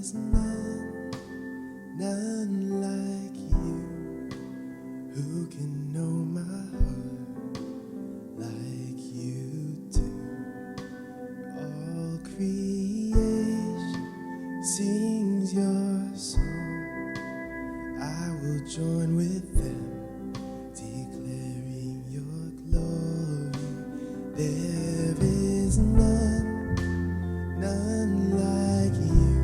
is none like you. Who can know my heart like you do? All creation sings your song. I will join with them, declaring your glory. There is none like you.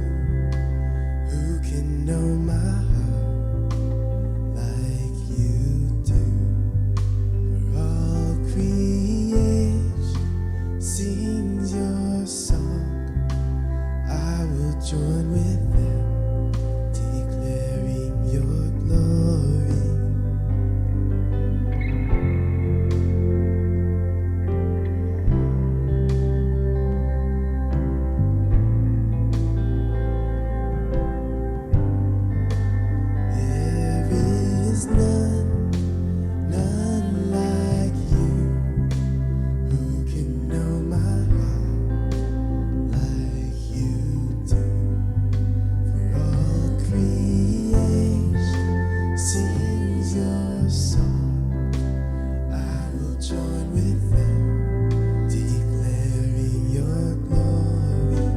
Who can know my heart like you do? For all creation sings your song. I will join with them, declaring your glory. There is none like you. Who can know my heart like you do? For all creation sings your song. I will join with them, declaring your glory.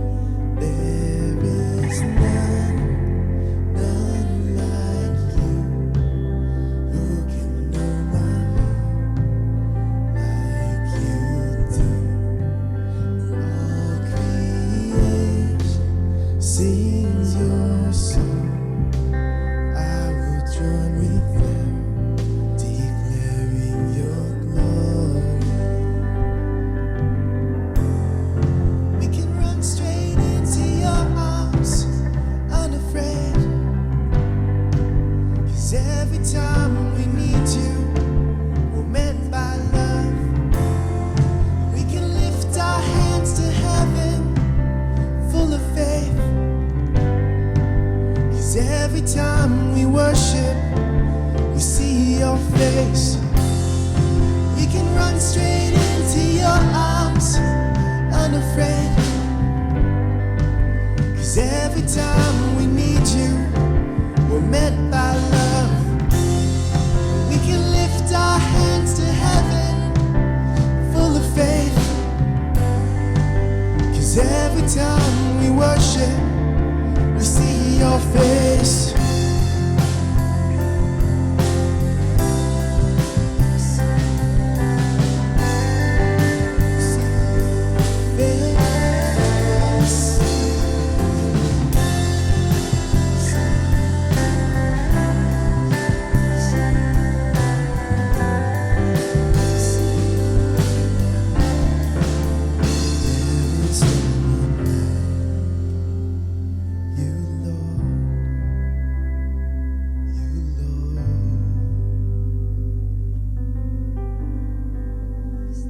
There is none like you. Who can know my heart like you do? All creation sings your song. I will join with them, declaring your glory. We can run straight into your arms, unafraid. 'Cause every time we need you, we're meant by love. We can lift our hands to heaven, full of faith. 'Cause every time we worship, we see your face. We can run straight into your arms, unafraid. 'Cause every time we need you, we're meant by love. We can lift our hands to heaven, full of faith. 'Cause every time we worship, we see your face.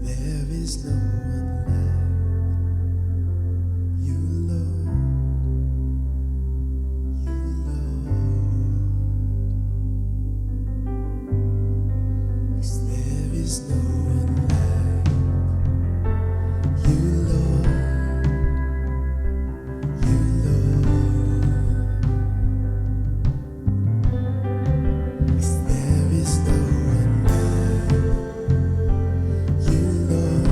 There is no one like you, Lord. You, Lord. 'Cause there is no one like you, Lord. You, Lord. 'Cause there is no one like you, Lord.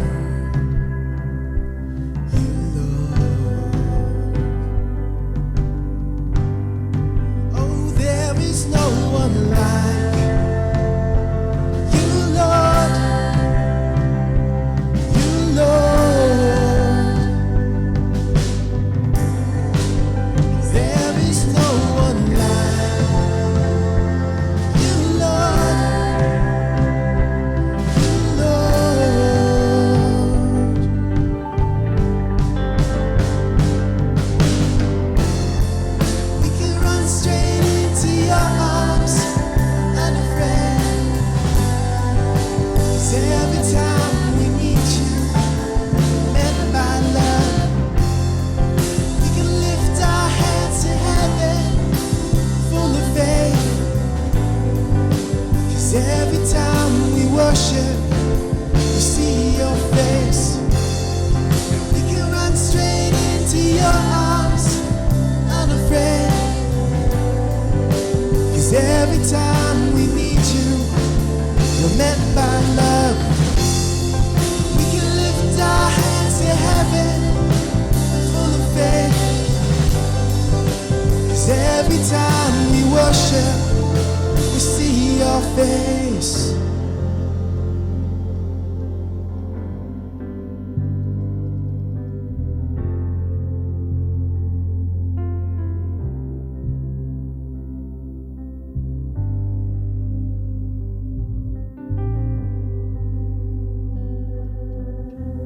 your face.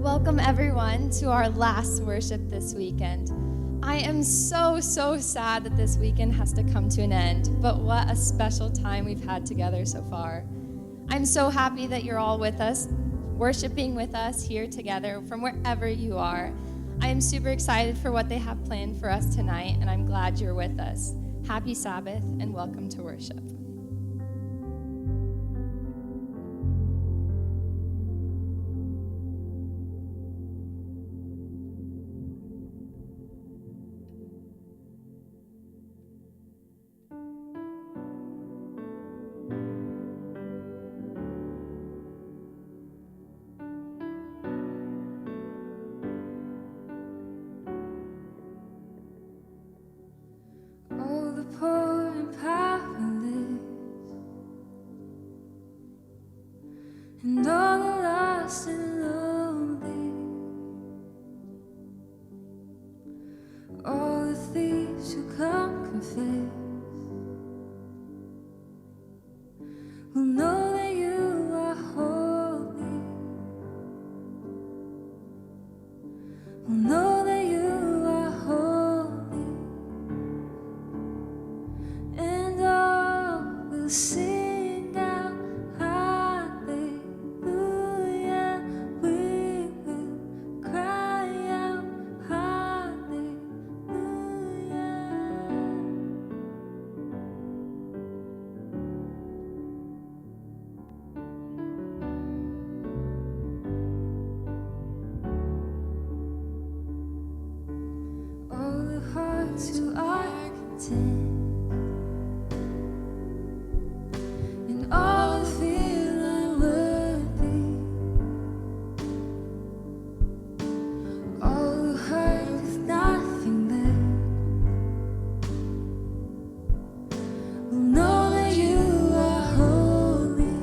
Welcome everyone to our last worship this weekend. I am so sad that this weekend has to come to an end, but what a special time we've had together so far. I'm so happy that you're all with us, worshiping with us here together from wherever you are. I am super excited for what they have planned for us tonight, and I'm glad you're with us. Happy Sabbath and welcome to worship. Oh, the poor and powerless, and all the lost and lonely, all the thieves who come confess, will know that you are holy, will know that you are holy. And all will sing out hallelujah. We will cry out hallelujah. All the hearts who are content, and all who feel unworthy, all who hurt with nothing left, will know that you are holy,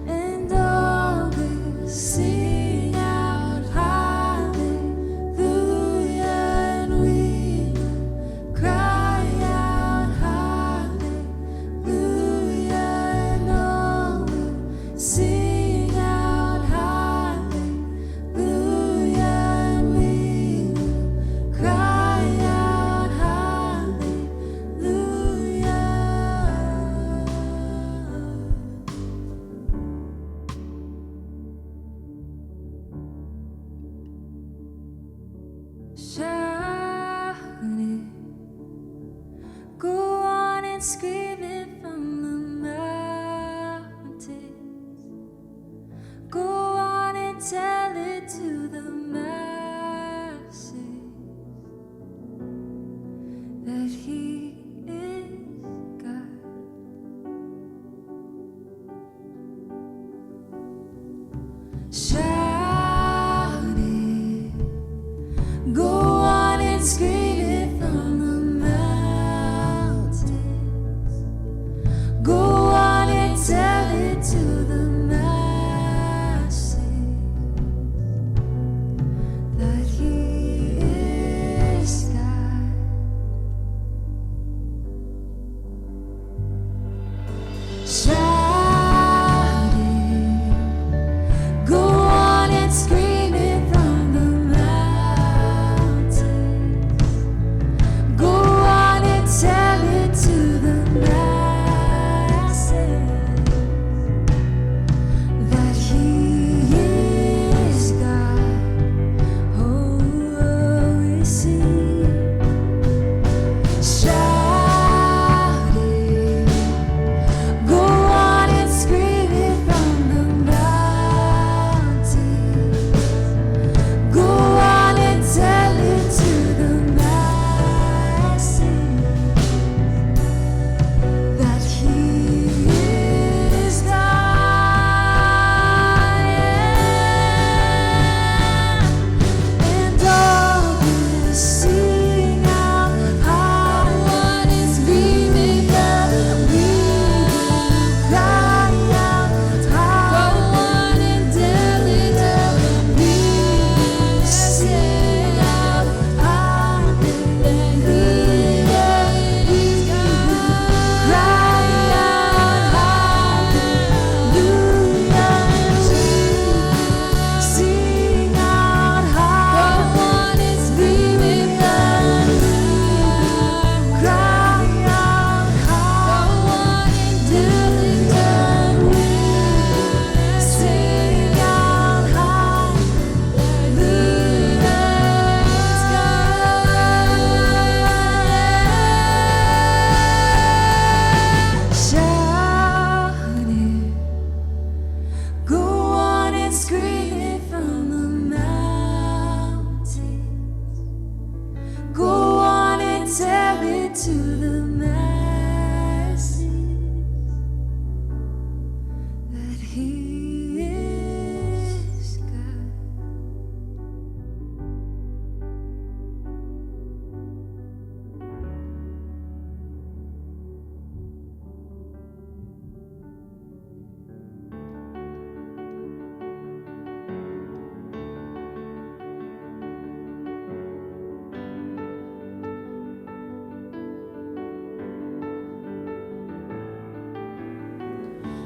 and all will sing out hallelujah, and we will cry out hallelujah, and all will sing out hallelujah, and we will cry out hallelujah. Shout it, go on and scream it from the mountains. Go on and tell it to the masses that He is God. Shout it, go on and scream it from the mountains. Go on and tell it to the masses that He is God. Shout it, go on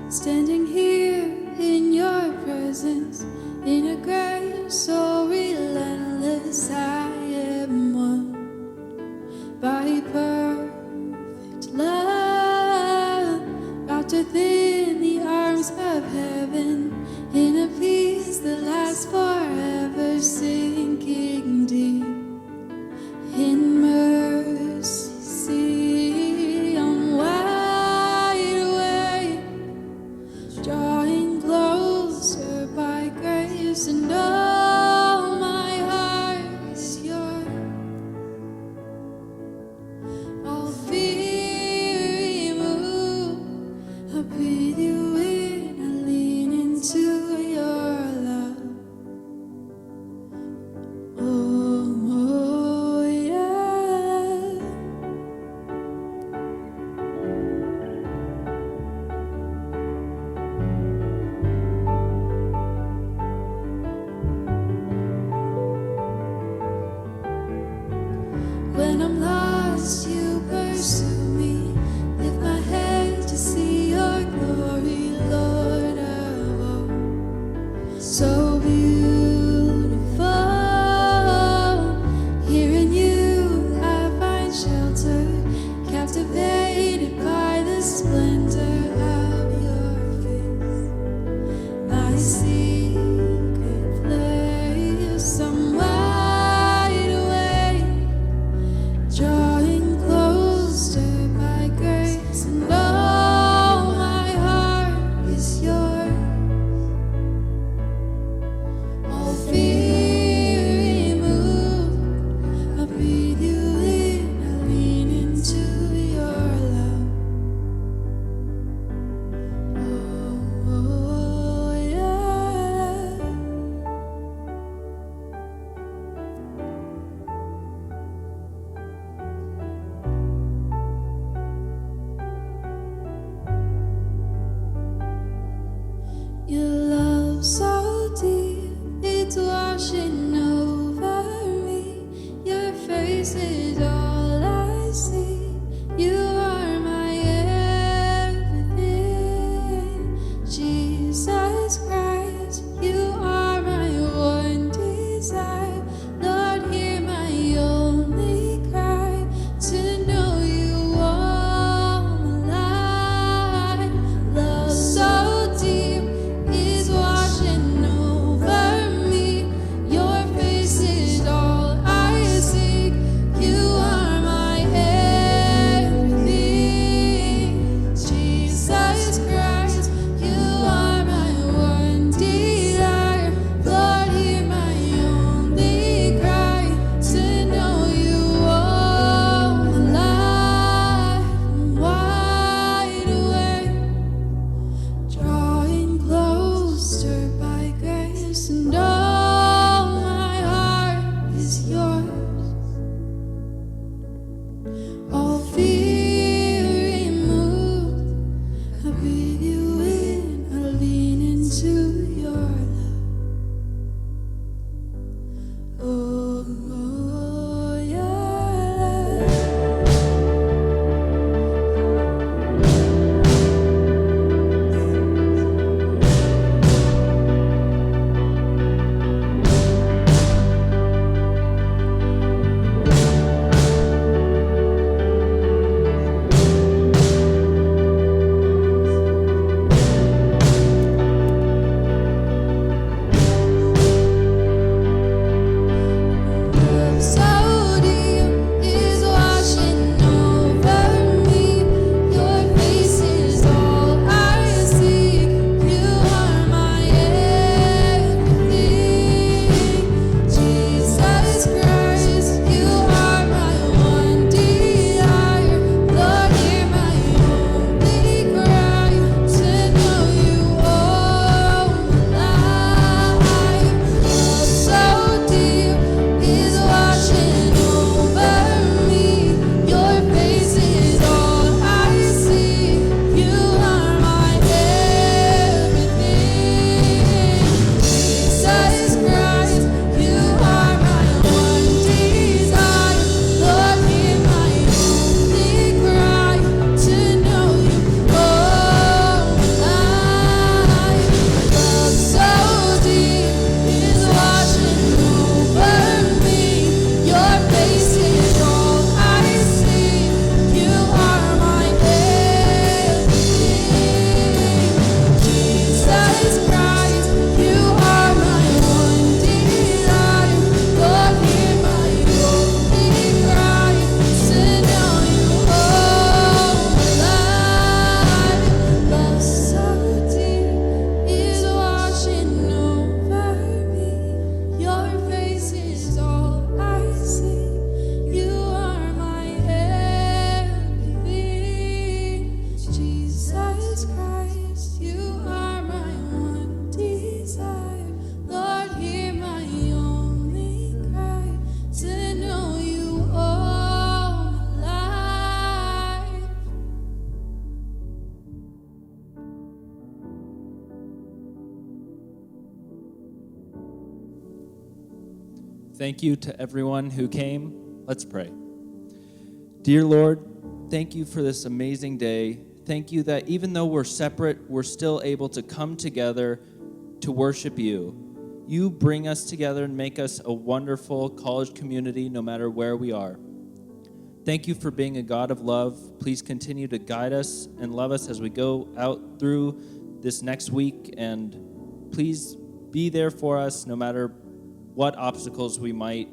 standing here in your presence, in a grace so relentless. I am won by perfect love, wrapped within the arms of heaven, in a peace that lasts forever, sinking deep in mercy. I'm wide awake, drawing closer by grace, and oh, my heart is yours. All fear remove, I breathe you in, I lean into your love. Oh, yeah. When I'm lost, you pursue me. Lift my head to see your glory, Lord of all. So beautiful. Here in you I find shelter, captivated by the splendor of your face. My secret place, I'm wide awake, drawing closer by grace, and oh, my heart is yours. Thank you to everyone who came. Let's pray. Dear Lord, thank you for this amazing day. Thank you that even though we're separate, we're still able to come together to worship you. You bring us together and make us a wonderful college community no matter where we are. Thank you for being a God of love. Please continue to guide us and love us as we go out through this next week, and please be there for us no matter what obstacles we might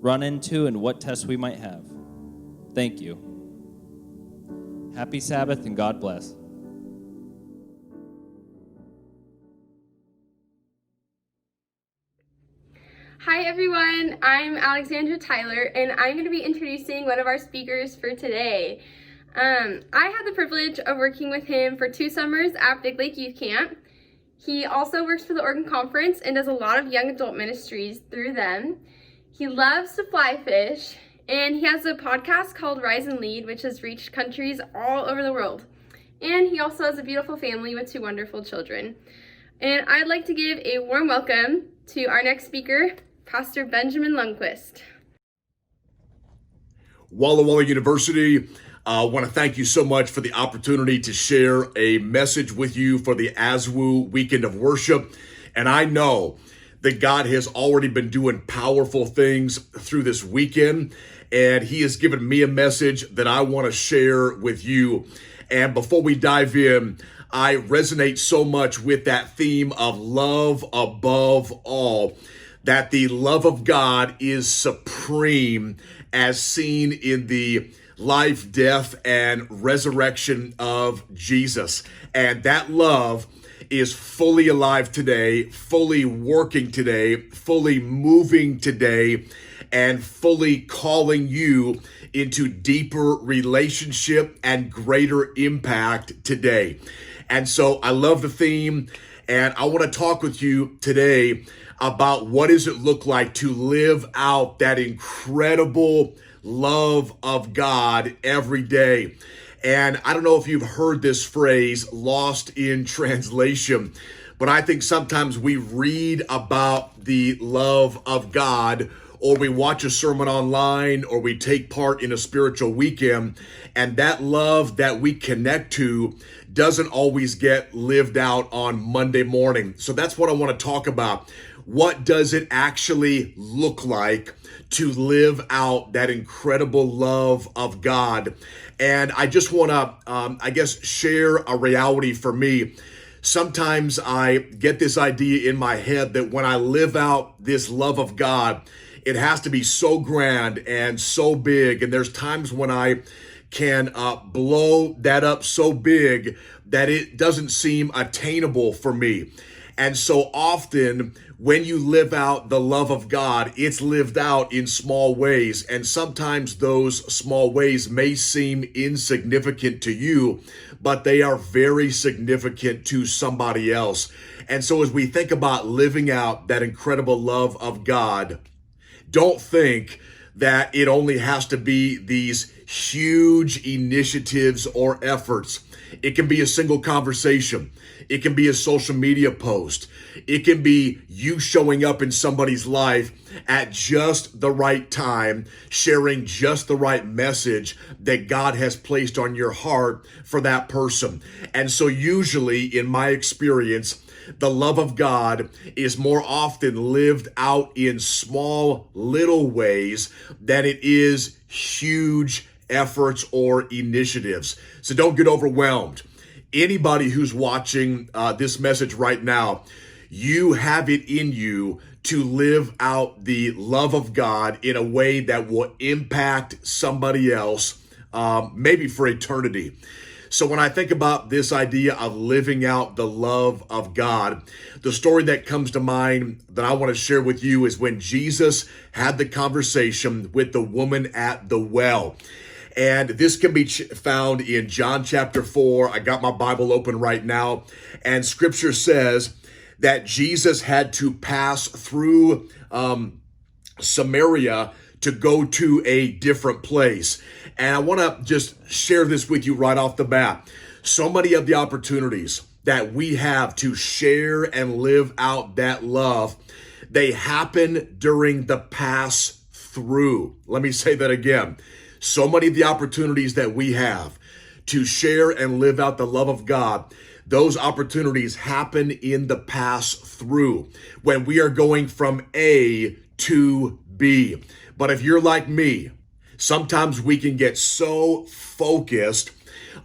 run into and what tests we might have. Thank you. Happy Sabbath and God bless. Hi everyone, I'm Alexandra Tyler, and I'm going to be introducing one of our speakers for today. I had the privilege of working with him for 2 summers at Big Lake Youth Camp. He also works for the Oregon Conference and does a lot of young adult ministries through them. He loves to fly fish, and he has a podcast called Rise and Lead, which has reached countries all over the world. And he also has a beautiful family with 2 wonderful children. And I'd like to give a warm welcome to our next speaker, Pastor Benjamin Lundquist. Walla Walla University, I want to thank you so much for the opportunity to share a message with you for the ASWWU Weekend of Worship. And I know that God has already been doing powerful things through this weekend, and He has given me a message that I want to share with you. And before we dive in, I resonate so much with that theme of love above all, that the love of God is supreme as seen in the life, death, and resurrection of Jesus. And that love is fully alive today, fully working today, fully moving today, and fully calling you into deeper relationship and greater impact today. And so I love the theme, and I want to talk with you today about what does it look like to live out that incredible love of God every day. And I don't know if you've heard this phrase, lost in translation, but I think sometimes we read about the love of God, or we watch a sermon online, or we take part in a spiritual weekend, and that love that we connect to doesn't always get lived out on Monday morning. So that's what I want to talk about. What does it actually look like to live out that incredible love of God? And I just want to, share a reality for me. Sometimes I get this idea in my head that when I live out this love of God, it has to be so grand and so big. And there's times when I can blow that up so big that it doesn't seem attainable for me. And so often when you live out the love of God, it's lived out in small ways. And sometimes those small ways may seem insignificant to you, but they are very significant to somebody else. And so as we think about living out that incredible love of God, don't think that it only has to be these huge initiatives or efforts. It can be a single conversation. It can be a social media post. It can be you showing up in somebody's life at just the right time, sharing just the right message that God has placed on your heart for that person. And so usually, in my experience, the love of God is more often lived out in small, little ways than it is huge efforts or initiatives. So don't get overwhelmed. Anybody who's watching this message right now, you have it in you to live out the love of God in a way that will impact somebody else, maybe for eternity. So when I think about this idea of living out the love of God, the story that comes to mind that I want to share with you is when Jesus had the conversation with the woman at the well. And this can be found in John chapter 4. I got my Bible open right now. And scripture says that Jesus had to pass through Samaria to go to a different place. And I want to just share this with you right off the bat. So many of the opportunities that we have to share and live out that love, They happen during the pass through. Let me say that again. So many of the opportunities that we have to share and live out the love of God, those opportunities happen in the pass through when we are going from A to B. But if you're like me, sometimes we can get so focused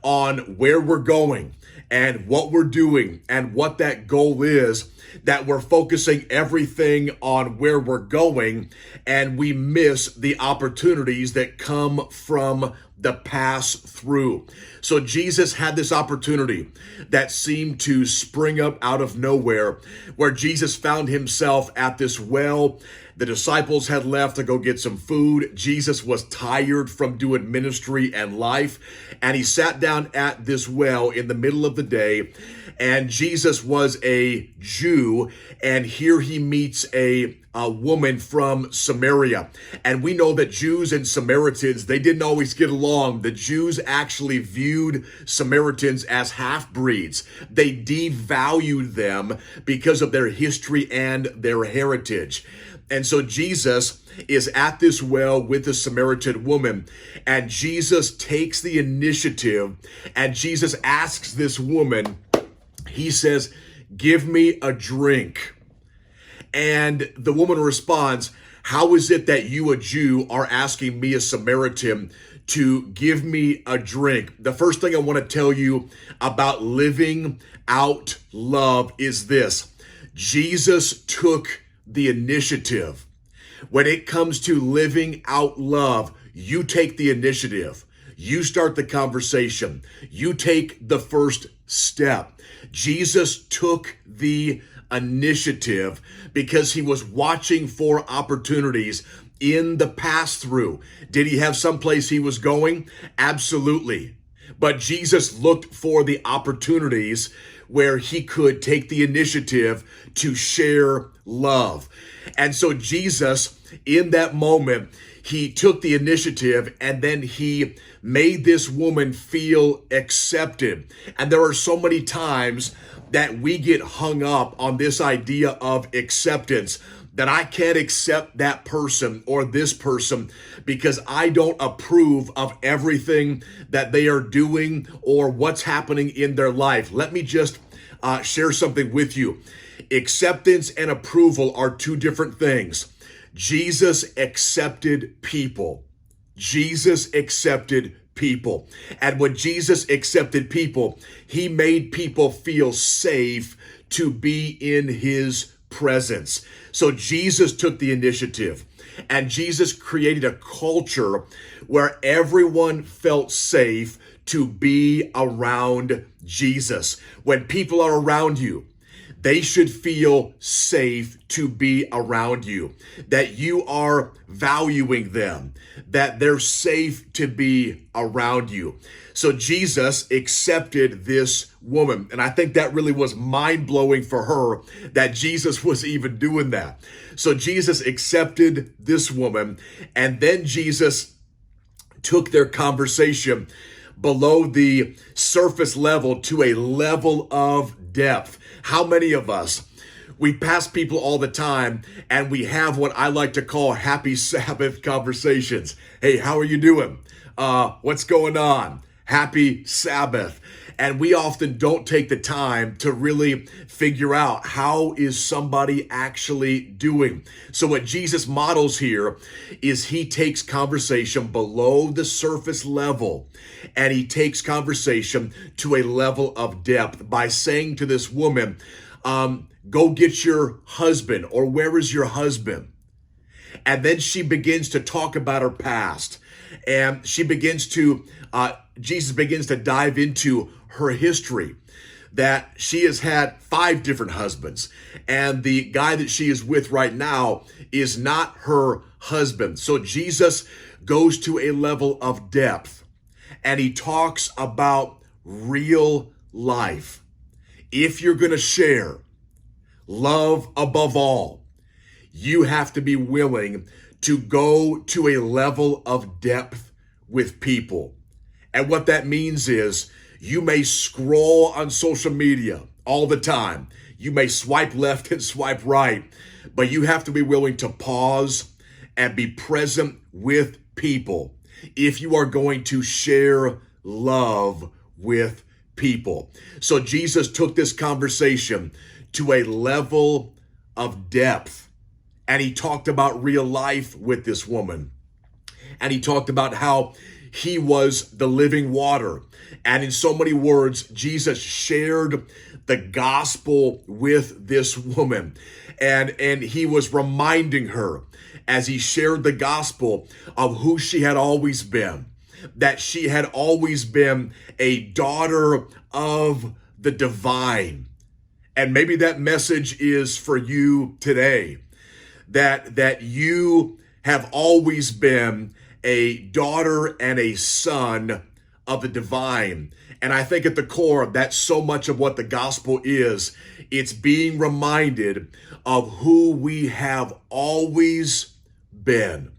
on where we're going and what we're doing and what that goal is that we're focusing everything on where we're going, and we miss the opportunities that come from the pass through. So Jesus had this opportunity that seemed to spring up out of nowhere, where Jesus found himself at this well. The disciples had left to go get some food. Jesus was tired from doing ministry and life, and he sat down at this well in the middle of the day. And Jesus was a Jew, and here he meets a woman from Samaria. And we know that Jews and Samaritans, they didn't always get along. The Jews actually viewed Samaritans as half-breeds. They devalued them because of their history and their heritage. And so Jesus is at this well with the Samaritan woman, and Jesus takes the initiative, and Jesus asks this woman, he says, "Give me a drink." And the woman responds, "How is it that you, a Jew, are asking me, a Samaritan, to give me a drink?" The first thing I want to tell you about living out love is this: Jesus took the initiative. When it comes to living out love, you take the initiative. You start the conversation. You take the first step. Jesus took the initiative because he was watching for opportunities in the pass-through. Did he have someplace he was going? Absolutely. But Jesus looked for the opportunities where he could take the initiative to share love. And so Jesus, in that moment, he took the initiative, and then he made this woman feel accepted. And there are so many times that we get hung up on this idea of acceptance, that I can't accept that person or this person because I don't approve of everything that they are doing or what's happening in their life. Let me just share something with you. Acceptance and approval are two different things. Jesus accepted people. Jesus accepted people. And when Jesus accepted people, he made people feel safe to be in his presence. So Jesus took the initiative, and Jesus created a culture where everyone felt safe to be around Jesus. When people are around you, they should feel safe to be around you, that you are valuing them, that they're safe to be around you. So Jesus accepted this woman, and I think that really was mind-blowing for her that Jesus was even doing that. So Jesus accepted this woman, and then Jesus took their conversation below the surface level to a level of depth. How many of us, we pass people all the time and we have what I like to call happy Sabbath conversations. Hey, how are you doing? What's going on? Happy Sabbath. And we often don't take the time to really figure out how is somebody actually doing. So what Jesus models here is he takes conversation below the surface level, and he takes conversation to a level of depth by saying to this woman, go get your husband, or where is your husband? And then she begins to talk about her past, and she begins to, Jesus begins to dive into her history, that she has had 5 different husbands, and the guy that she is with right now is not her husband. So Jesus goes to a level of depth, and he talks about real life. If you're going to share love above all, you have to be willing to go to a level of depth with people. And what that means is you may scroll on social media all the time. You may swipe left and swipe right, but you have to be willing to pause and be present with people if you are going to share love with people. So Jesus took this conversation to a level of depth, and he talked about real life with this woman. And he talked about how he was the living water. And in so many words, Jesus shared the gospel with this woman. And he was reminding her as he shared the gospel of who she had always been, that she had always been a daughter of the divine. And maybe that message is for you today, that you have always been a daughter and a son of the divine. And I think at the core, that's so much of what the gospel is. It's being reminded of who we have always been,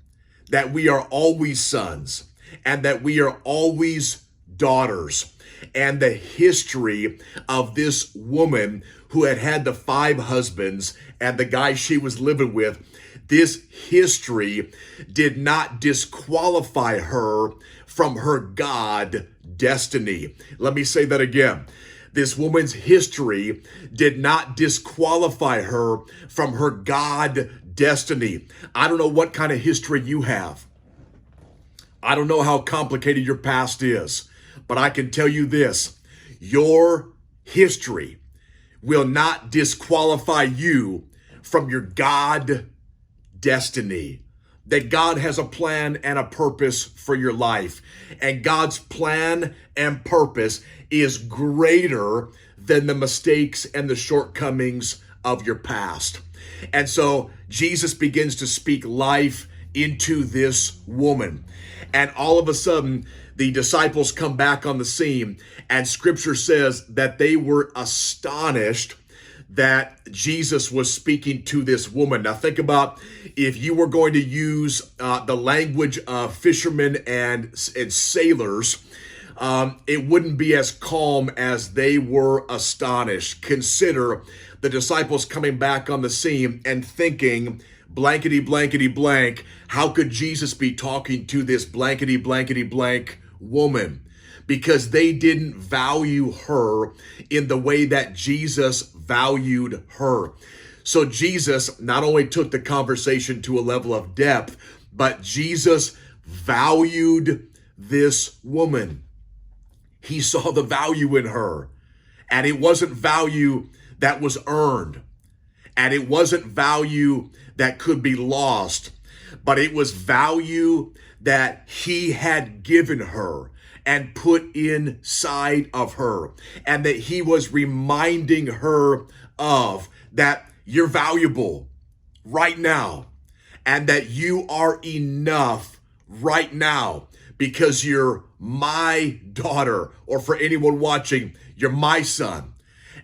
that we are always sons and that we are always daughters. And the history of this woman who had had the 5 husbands and the guy she was living with, this history did not disqualify her from her God destiny. Let me say that again. This woman's history did not disqualify her from her God destiny. I don't know what kind of history you have. I don't know how complicated your past is, but I can tell you this: your history will not disqualify you from your God destiny. That God has a plan and a purpose for your life. And God's plan and purpose is greater than the mistakes and the shortcomings of your past. And so Jesus begins to speak life into this woman. And all of a sudden, the disciples come back on the scene, and scripture says that they were astonished that Jesus was speaking to this woman. Now think about if you were going to use the language of fishermen and sailors, it wouldn't be as calm as they were astonished. Consider the disciples coming back on the scene and thinking, blankety, blankety, blank, how could Jesus be talking to this blankety, blankety, blank woman? Because they didn't value her in the way that Jesus valued her. So Jesus not only took the conversation to a level of depth, but Jesus valued this woman. He saw the value in her, and it wasn't value that was earned, and it wasn't value that could be lost, but it was value that he had given her and put inside of her, and that he was reminding her of that you're valuable right now, and that you are enough right now because you're my daughter, or for anyone watching, you're my son.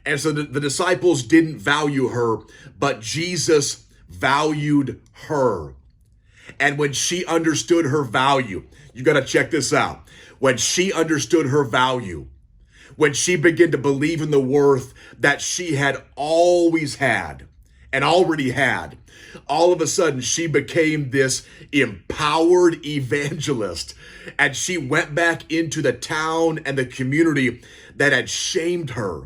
And so the disciples didn't value her, but Jesus valued her. And when she understood her value, you got to check this out. When she understood her value, when she began to believe in the worth that she had always had and already had, all of a sudden she became this empowered evangelist. And she went back into the town and the community that had shamed her.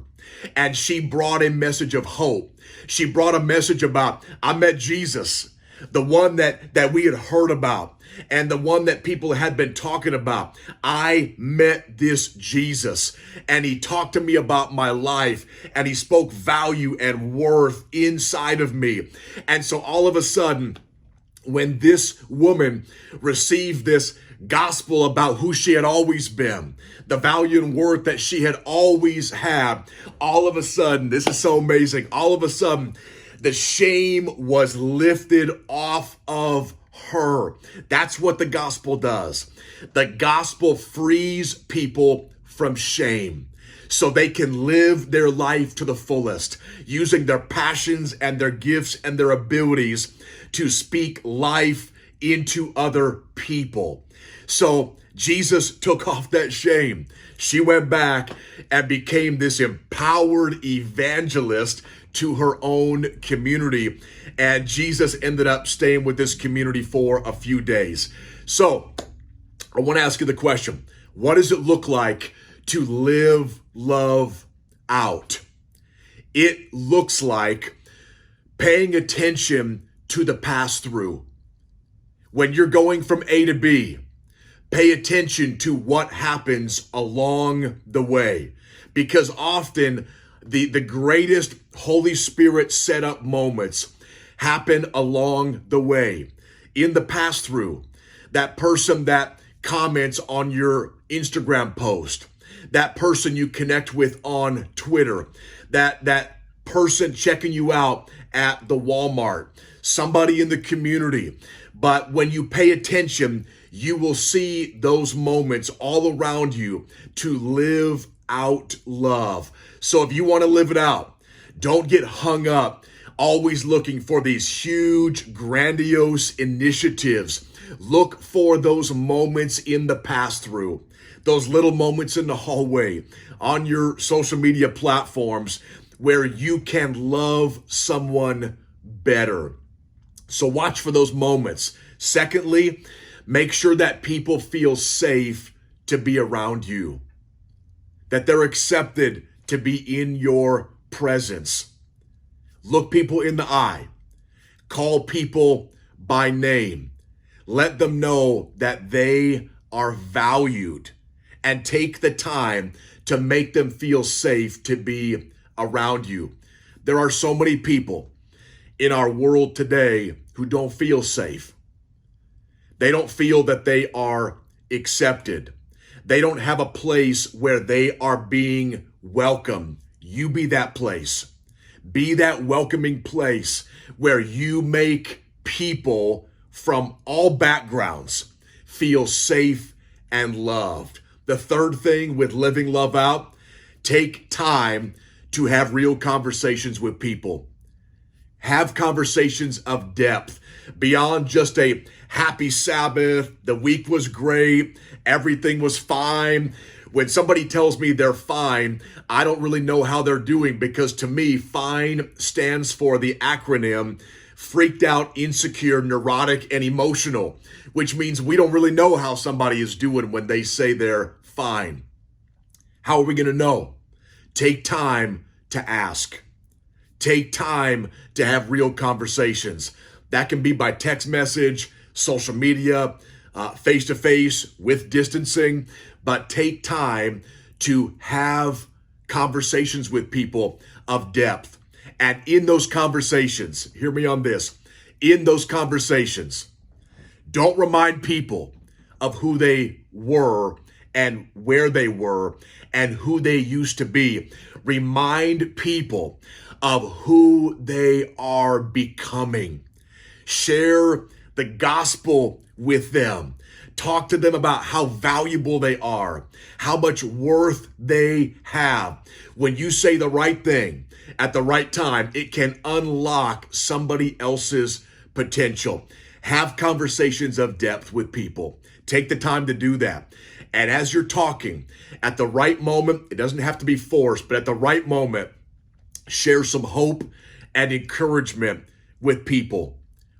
And she brought a message of hope. She brought a message about, I met Jesus, the one that we had heard about, and the one that people had been talking about. I met this Jesus, and he talked to me about my life, and he spoke value and worth inside of me. And so all of a sudden, when this woman received this gospel about who she had always been, the value and worth that she had always had, all of a sudden, this is so amazing, all of a sudden, the shame was lifted off of her. That's what the gospel does. The gospel frees people from shame so they can live their life to the fullest, using their passions and their gifts and their abilities to speak life into other people. So Jesus took off that shame. She went back and became this empowered evangelist to her own community. And Jesus ended up staying with this community for a few days. So I want to ask you the question, what does it look like to live love out? It looks like paying attention to the pass-through. When you're going from A to B, pay attention to what happens along the way. Because often the greatest Holy Spirit set up moments happen along the way. In the pass-through, that person that comments on your Instagram post, that person you connect with on Twitter, that person checking you out at the Walmart, somebody in the community. But when you pay attention, you will see those moments all around you to live out love. So if you want to live it out, don't get hung up always looking for these huge, grandiose initiatives. Look for those moments in the pass-through, those little moments in the hallway, on your social media platforms where you can love someone better. So watch for those moments. Secondly, make sure that people feel safe to be around you, that they're accepted to be in your presence. Look people in the eye. Call people by name. Let them know that they are valued, and take the time to make them feel safe to be around you. There are so many people in our world today who don't feel safe. They don't feel that they are accepted. They don't have a place where they are being welcome. You be that place. Be that welcoming place where you make people from all backgrounds feel safe and loved. The third thing with living love out, take time to have real conversations with people. Have conversations of depth beyond just a happy Sabbath. The week was great. Everything was fine. When somebody tells me they're fine, I don't really know how they're doing, because to me, FINE stands for the acronym freaked out, insecure, neurotic, and emotional, which means we don't really know how somebody is doing when they say they're fine. How are we going to know? Take time to ask. Take time to have real conversations. That can be by text message, social media, face-to-face with distancing, but take time to have conversations with people of depth. And in those conversations, hear me on this, in those conversations, don't remind people of who they were and where they were and who they used to be. Remind people of who they are becoming. Share the gospel with them. Talk to them about how valuable they are, how much worth they have. When you say the right thing at the right time, it can unlock somebody else's potential. Have conversations of depth with people. Take the time to do that. And as you're talking, at the right moment, it doesn't have to be forced, but at the right moment, share some hope and encouragement with people.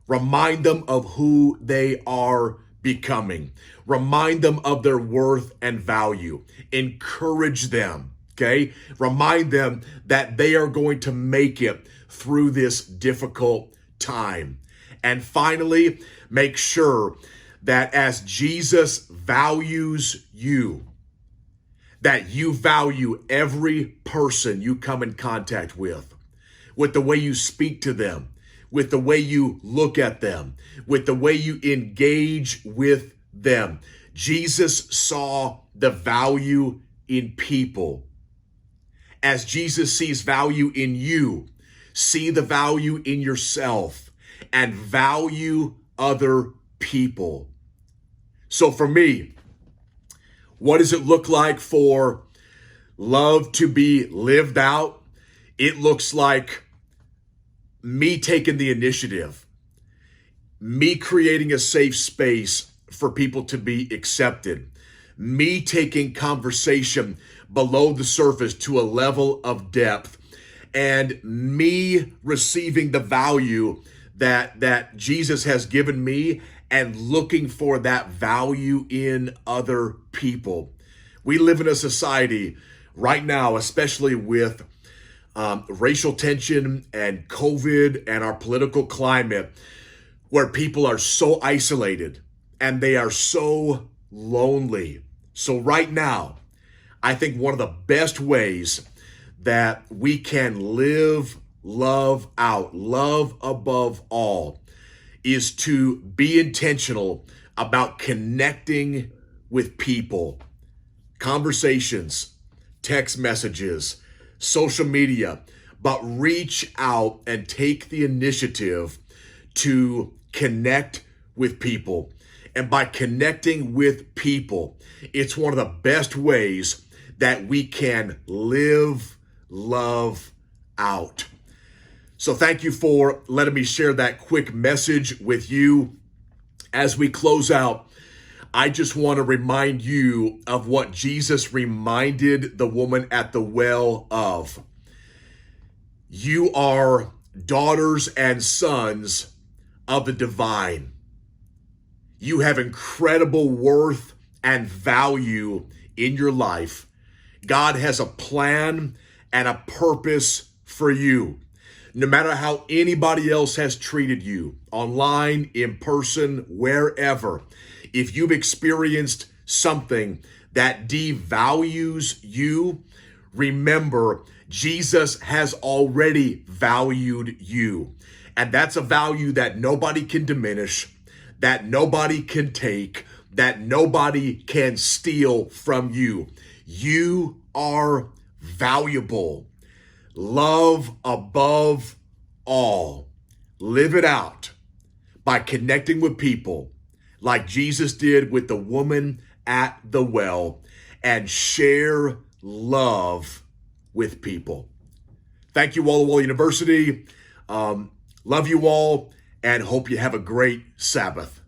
Remind them of who they are becoming. Remind them of their worth and value. Encourage them, okay? Remind them that they are going to make it through this difficult time. And finally, make sure that as Jesus values you, that you value every person you come in contact with the way you speak to them, with the way you look at them, with the way you engage with them. Jesus saw the value in people. As Jesus sees value in you, see the value in yourself and value other people. So for me, what does it look like for love to be lived out? It looks like me taking the initiative, me creating a safe space for people to be accepted, me taking conversation below the surface to a level of depth, and me receiving the value that Jesus has given me and looking for that value in other people. We live in a society right now, especially with racial tension and COVID and our political climate, where people are so isolated and they are so lonely. So right now, I think one of the best ways that we can live love out, love above all, is to be intentional about connecting with people. Conversations, text messages, social media, but reach out and take the initiative to connect with people. And by connecting with people, it's one of the best ways that we can live love out. So thank you for letting me share that quick message with you. As we close out, I just want to remind you of what Jesus reminded the woman at the well of. You are daughters and sons of the divine. You have incredible worth and value in your life. God has a plan and a purpose for you. No matter how anybody else has treated you, online, in person, wherever, if you've experienced something that devalues you, remember, Jesus has already valued you. And that's a value that nobody can diminish, that nobody can take, that nobody can steal from you. You are valuable. Love above all. Live it out by connecting with people like Jesus did with the woman at the well, and share love with people. Thank you, Walla Walla University. Love you all and hope you have a great Sabbath.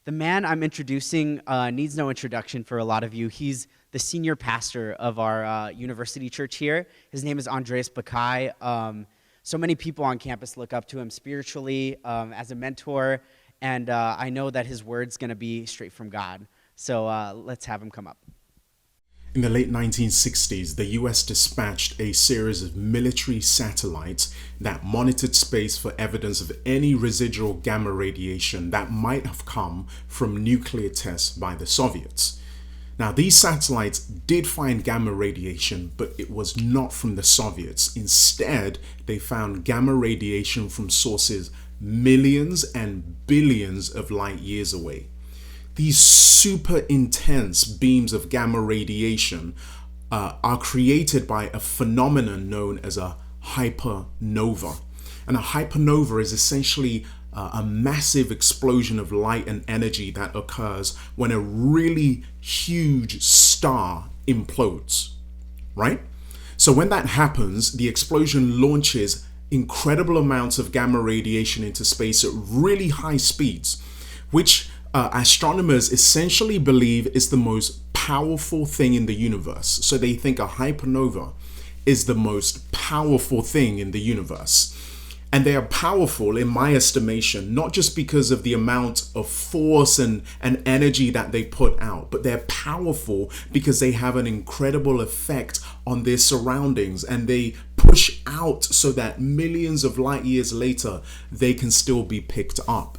The man I'm introducing needs no introduction for a lot of you. He's the senior pastor of our university church here. His name is Andreas Beccai. So many people on campus look up to him spiritually as a mentor, and I know that his word's going to be straight from God. So let's have him come up. In the late 1960s, the US dispatched a series of military satellites that monitored space for evidence of any residual gamma radiation that might have come from nuclear tests by the Soviets. Now, these satellites did find gamma radiation, but it was not from the Soviets. Instead, they found gamma radiation from sources millions and billions of light years away. These super intense beams of gamma radiation are created by a phenomenon known as a hypernova. And a hypernova is essentially a massive explosion of light and energy that occurs when a really huge star implodes, right? So when that happens, the explosion launches incredible amounts of gamma radiation into space at really high speeds, which astronomers essentially believe is the most powerful thing in the universe. So they think a hypernova is the most powerful thing in the universe. And they are powerful, in my estimation, not just because of the amount of force and energy that they put out, but they're powerful because they have an incredible effect on their surroundings, and they push out so that millions of light years later, they can still be picked up.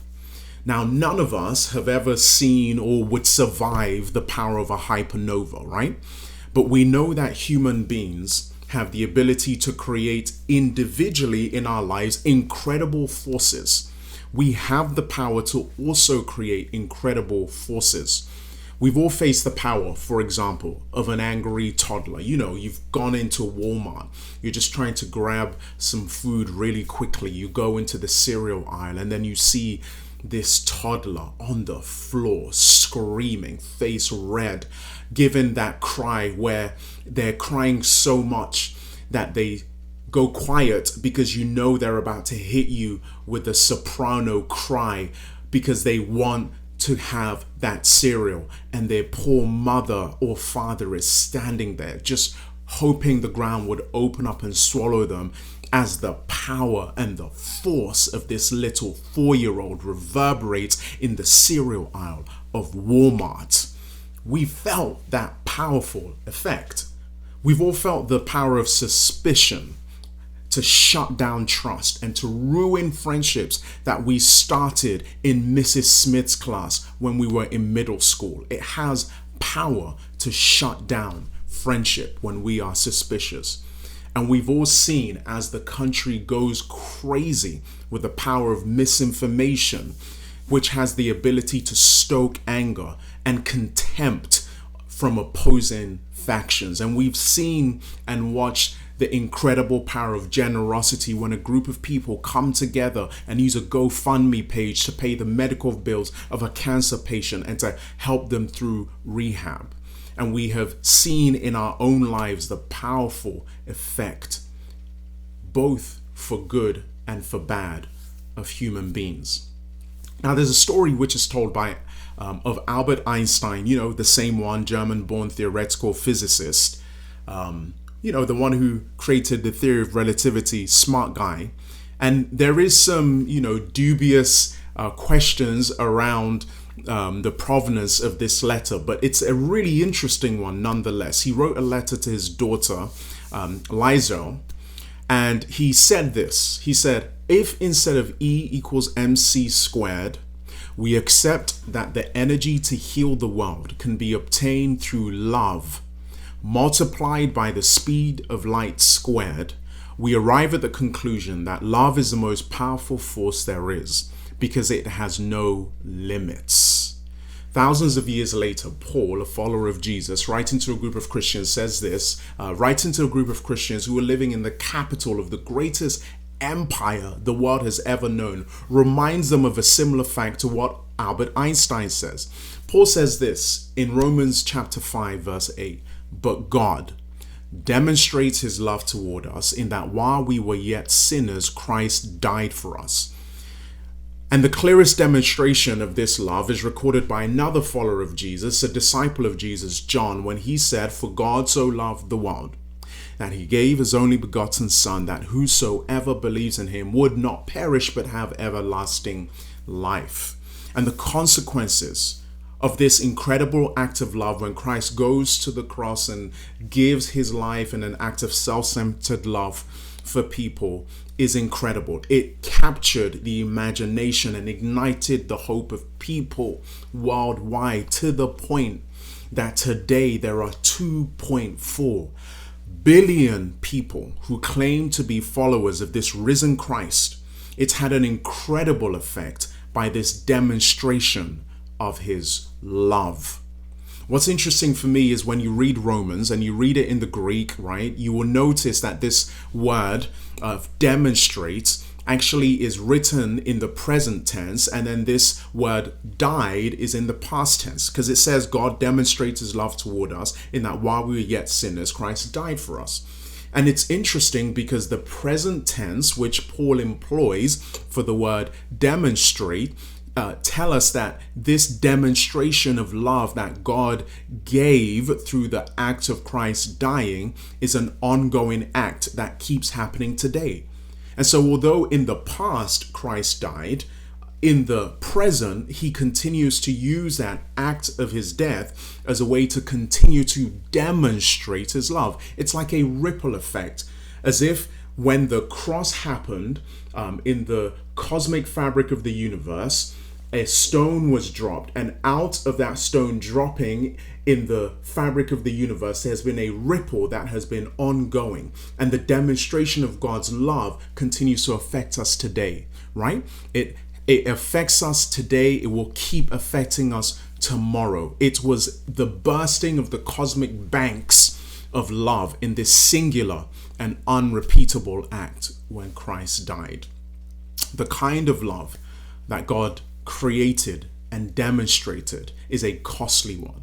Now, none of us have ever seen or would survive the power of a hypernova, right? But we know that human beings have the ability to create individually in our lives incredible forces. We have the power to also create incredible forces. We've all faced the power, for example, of an angry toddler. You know, you've gone into Walmart, you're just trying to grab some food really quickly. You go into the cereal aisle and then you see this toddler on the floor screaming, face red, giving that cry where they're crying so much that they go quiet because you know they're about to hit you with a soprano cry because they want to have that cereal, and their poor mother or father is standing there just hoping the ground would open up and swallow them as the power and the force of this little 4-year-old reverberates in the cereal aisle of Walmart. We felt that powerful effect. We've all felt the power of suspicion to shut down trust and to ruin friendships that we started in Mrs. Smith's class when we were in middle school. It has power to shut down friendship when we are suspicious. And we've all seen as the country goes crazy with the power of misinformation, which has the ability to stoke anger and contempt from opposing factions. And we've seen and watched the incredible power of generosity when a group of people come together and use a GoFundMe page to pay the medical bills of a cancer patient and to help them through rehab. And we have seen in our own lives the powerful effect, both for good and for bad, of human beings. Now, there's a story which is told by of Albert Einstein, the same one, German-born theoretical physicist, the one who created the theory of relativity, smart guy. And there is some, dubious questions around the provenance of this letter, but it's a really interesting one nonetheless. He wrote a letter to his daughter, Liza, and he said this. He said, if instead of E equals mc squared, we accept that the energy to heal the world can be obtained through love, multiplied by the speed of light squared, we arrive at the conclusion that love is the most powerful force there is because it has no limits. Thousands of years later, Paul, a follower of Jesus, writing to a group of Christians, says this, writing to a group of Christians who were living in the capital of the greatest empire the world has ever known, reminds them of a similar fact to what Albert Einstein says. Paul says this in Romans chapter 5, verse 8, but God demonstrates his love toward us in that while we were yet sinners, Christ died for us. And the clearest demonstration of this love is recorded by another follower of Jesus, a disciple of Jesus, John, when he said, for God so loved the world that he gave his only begotten Son, that whosoever believes in him would not perish but have everlasting life. And the consequences of this incredible act of love when Christ goes to the cross and gives his life in an act of self-centered love for people is incredible. It captured the imagination and ignited the hope of people worldwide to the point that today there are 2.4 billion people who claim to be followers of this risen Christ. It's had an incredible effect by this demonstration of his love. What's interesting for me is when you read Romans and you read it in the Greek, right, you will notice that this word demonstrates actually is written in the present tense, and then this word died is in the past tense, because it says God demonstrates his love toward us in that while we were yet sinners, Christ died for us. And it's interesting because the present tense, which Paul employs for the word demonstrate, tell us that this demonstration of love that God gave through the act of Christ dying is an ongoing act that keeps happening today. And so although in the past Christ died, in the present he continues to use that act of his death as a way to continue to demonstrate his love. It's like a ripple effect, as if when the cross happened in the cosmic fabric of the universe, a stone was dropped, and out of that stone dropping in the fabric of the universe, there's been a ripple that has been ongoing, and the demonstration of God's love continues to affect us today, right? It affects us today. It will keep affecting us tomorrow. It was the bursting of the cosmic banks of love in this singular and unrepeatable act when Christ died. The kind of love that God created and demonstrated is a costly one.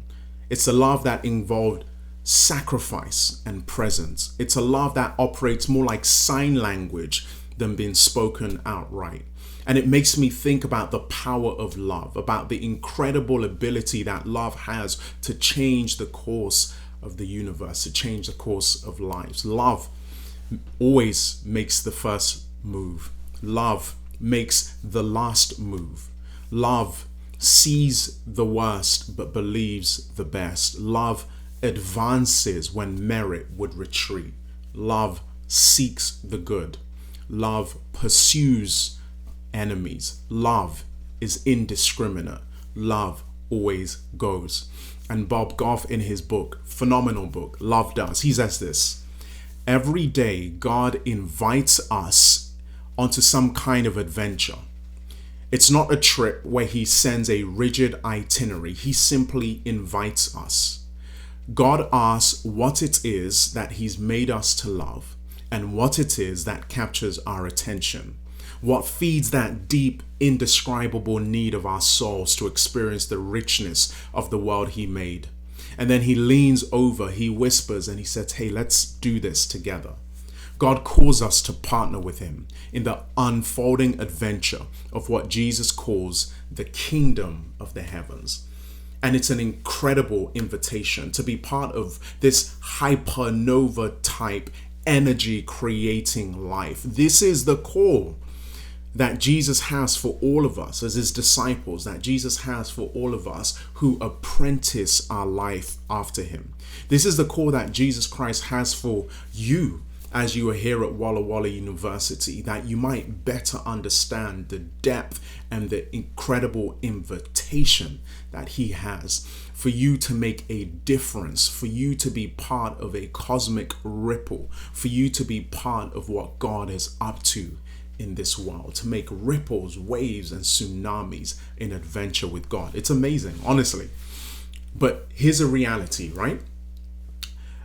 It's a love that involved sacrifice and presence. It's a love that operates more like sign language than being spoken outright. And it makes me think about the power of love, about the incredible ability that love has to change the course of the universe, to change the course of lives. Love always makes the first move. Love makes the last move. Love sees the worst but believes the best. Love advances when merit would retreat. Love seeks the good. Love pursues enemies. Love is indiscriminate. Love always goes. And Bob Goff, in his book, phenomenal book, Love Does, he says this: every day God invites us onto some kind of adventure. It's not a trip where he sends a rigid itinerary. He simply invites us. God asks what it is that he's made us to love and what it is that captures our attention. What feeds that deep, indescribable need of our souls to experience the richness of the world he made. And then he leans over, he whispers, and he says, hey, let's do this together. God calls us to partner with him in the unfolding adventure of what Jesus calls the kingdom of the heavens. And it's an incredible invitation to be part of this hypernova type energy creating life. This is the call that Jesus has for all of us as his disciples, that Jesus has for all of us who apprentice our life after him. This is the call that Jesus Christ has for you as you are here at Walla Walla University, that you might better understand the depth and the incredible invitation that he has for you to make a difference, for you to be part of a cosmic ripple, for you to be part of what God is up to in this world, to make ripples, waves, and tsunamis in adventure with God. It's amazing, honestly. But here's a reality, right?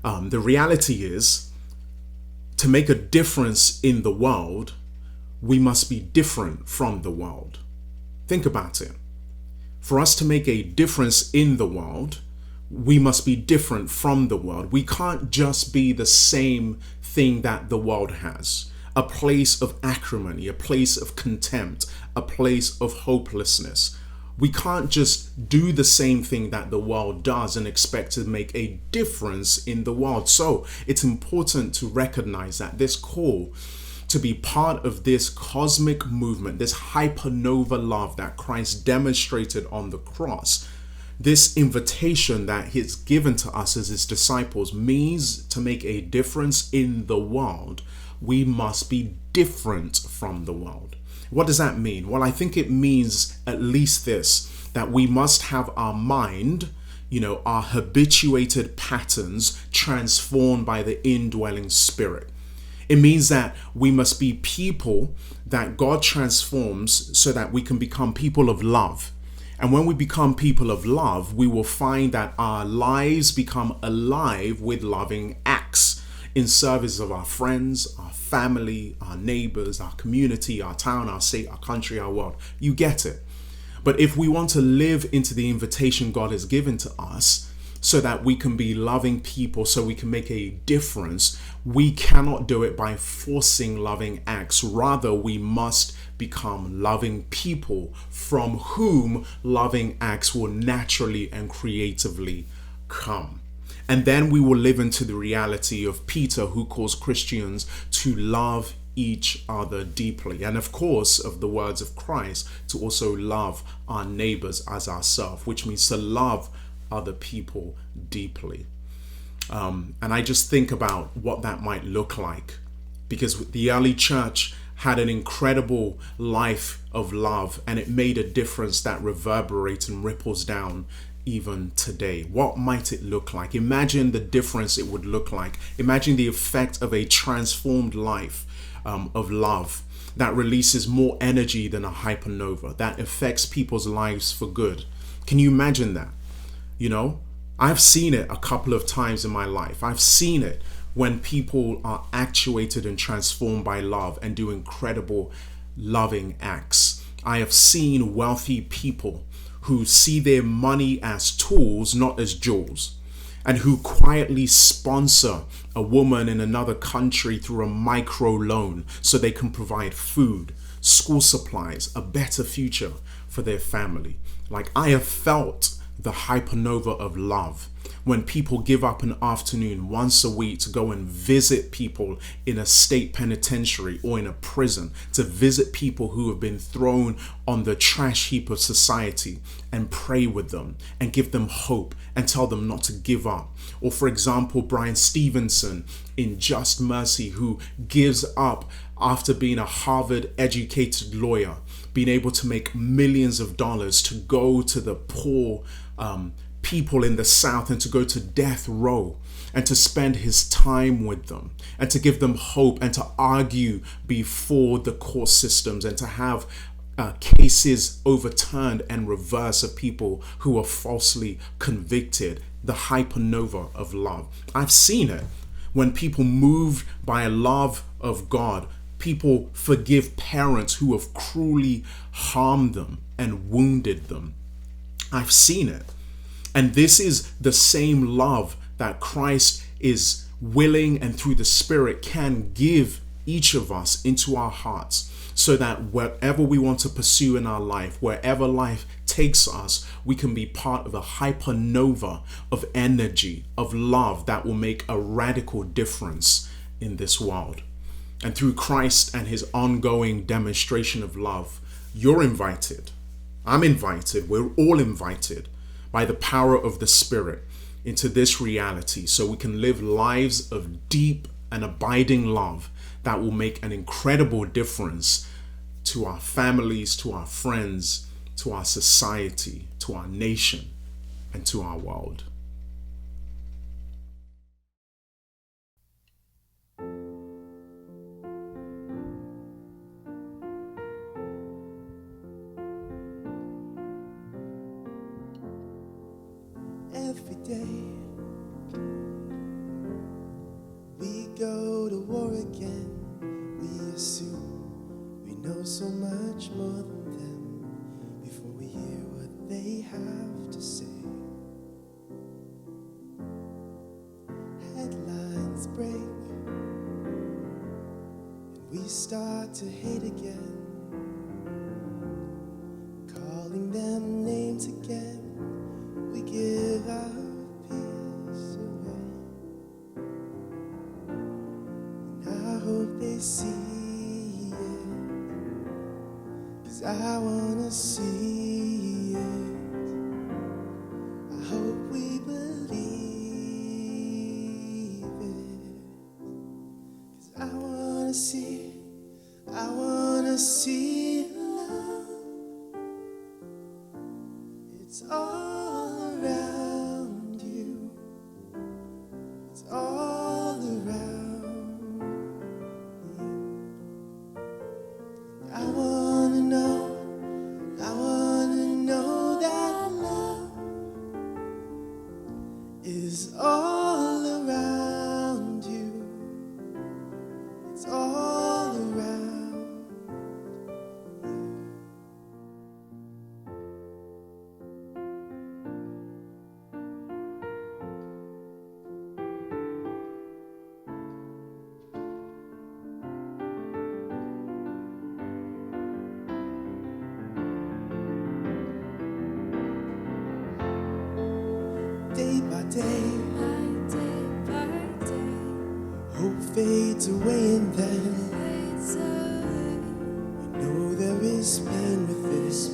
The reality is, to make a difference in the world, we must be different from the world. Think about it. For us to make a difference in the world, we must be different from the world. We can't just be the same thing that the world has. A place of acrimony, a place of contempt, a place of hopelessness. We can't just do the same thing that the world does and expect to make a difference in the world. So it's important to recognize that this call to be part of this cosmic movement, this hypernova love that Christ demonstrated on the cross, this invitation that he's given to us as his disciples, means to make a difference in the world, we must be different from the world. What does that mean? Well, I think it means at least this, that we must have our mind, our habituated patterns transformed by the indwelling spirit. It means that we must be people that God transforms so that we can become people of love. And when we become people of love, we will find that our lives become alive with loving acts in service of our friends, our family, our neighbors, our community, our town, our state, our country, our world. You get it. But if we want to live into the invitation God has given to us so that we can be loving people, so we can make a difference, we cannot do it by forcing loving acts. Rather, we must become loving people from whom loving acts will naturally and creatively come. And then we will live into the reality of Peter, who calls Christians to love each other deeply. And of course, of the words of Christ, to also love our neighbors as ourselves, which means to love other people deeply. And I just think about what that might look like, because the early church had an incredible life of love, and it made a difference that reverberates and ripples down even today. What might it look like? Imagine the difference it would look like. Imagine the effect of a transformed life of love that releases more energy than a hypernova, that affects people's lives for good. Can you imagine that? I've seen it a couple of times in my life. I've seen it when people are actuated and transformed by love and do incredible loving acts. I have seen wealthy people who see their money as tools, not as jewels, and who quietly sponsor a woman in another country through a micro loan so they can provide food, school supplies, a better future for their family. Like, I have felt the hypernova of love when people give up an afternoon once a week to go and visit people in a state penitentiary or in a prison, to visit people who have been thrown on the trash heap of society and pray with them and give them hope and tell them not to give up. Or for example, Brian Stevenson in Just Mercy, who gives up after being a Harvard educated lawyer, being able to make millions of dollars to go to the poor people in the South and to go to death row and to spend his time with them and to give them hope and to argue before the court systems and to have cases overturned and reversed of people who are falsely convicted. The hypernova of love. I've seen it when people moved by a love of God, people forgive parents who have cruelly harmed them and wounded them. I've seen it. And this is the same love that Christ is willing and through the Spirit can give each of us into our hearts, so that whatever we want to pursue in our life, wherever life takes us, we can be part of a hypernova of energy, of love that will make a radical difference in this world. And through Christ and his ongoing demonstration of love, you're invited. I'm invited. We're all invited by the power of the Spirit into this reality, so we can live lives of deep and abiding love that will make an incredible difference to our families, to our friends, to our society, to our nation, and to our world. Every day we go to war again. We assume we know so much more than them before we hear what they have to say. Headlines break and we start to hate again, calling them names again. We give our peace away, and I hope they see it, 'cause I wanna see it. I hope we believe it, 'cause I wanna see love. It's all around you. It's all around you. I wanna know that love is all around you. It's all around you. Day by day, hope fades away, and then we know there is pain with it.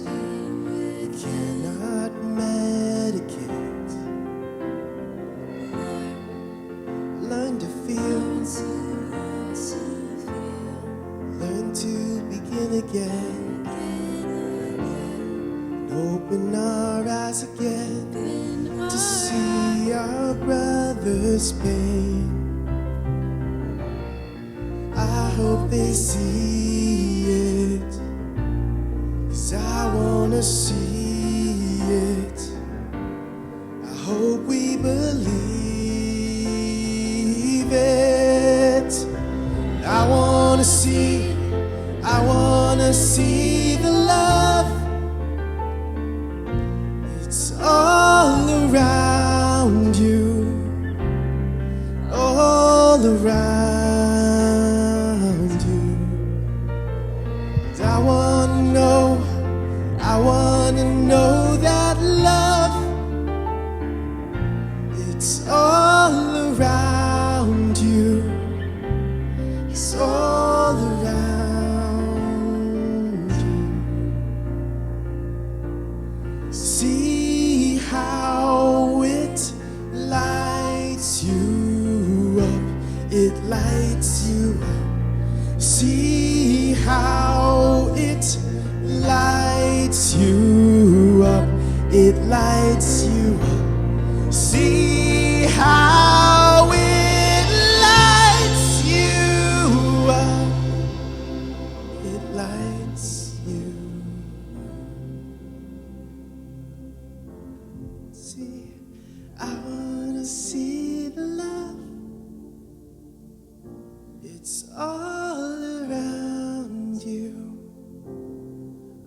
We cannot medicate. Learn to feel, learn to begin again, and open our eyes again to see our brother's pain. I hope they see it, 'cause I wanna see it. I hope we believe it. I wanna see the love. It's all around you, all around you. 'Cause I wanna know that love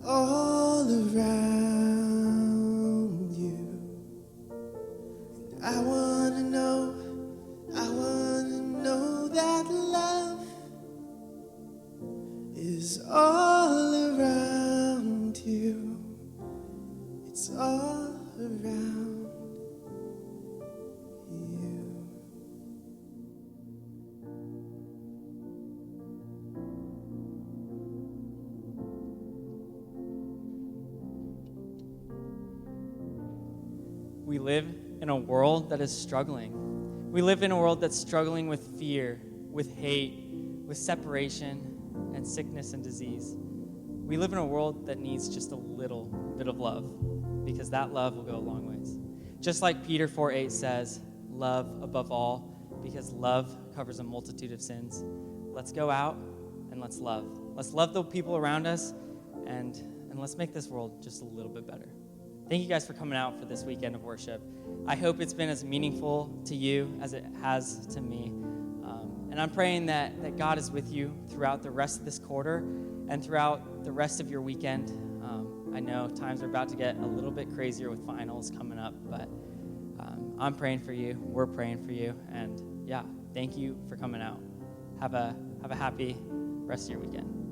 all around you. And I wanna know that love is all around you. It's all around you. We live in a world that is struggling. We live in a world that's struggling with fear, with hate, with separation, and sickness and disease. We live in a world that needs just a little bit of love, because that love will go a long ways. Just like Peter 4:8 says, love above all, because love covers a multitude of sins. Let's go out and let's love. Let's love the people around us, and let's make this world just a little bit better. Thank you guys for coming out for this weekend of worship. I hope it's been as meaningful to you as it has to me. And I'm praying that God is with you throughout the rest of this quarter and throughout the rest of your weekend. I know times are about to get a little bit crazier with finals coming up, but I'm praying for you. We're praying for you. And yeah, thank you for coming out. Have a happy rest of your weekend.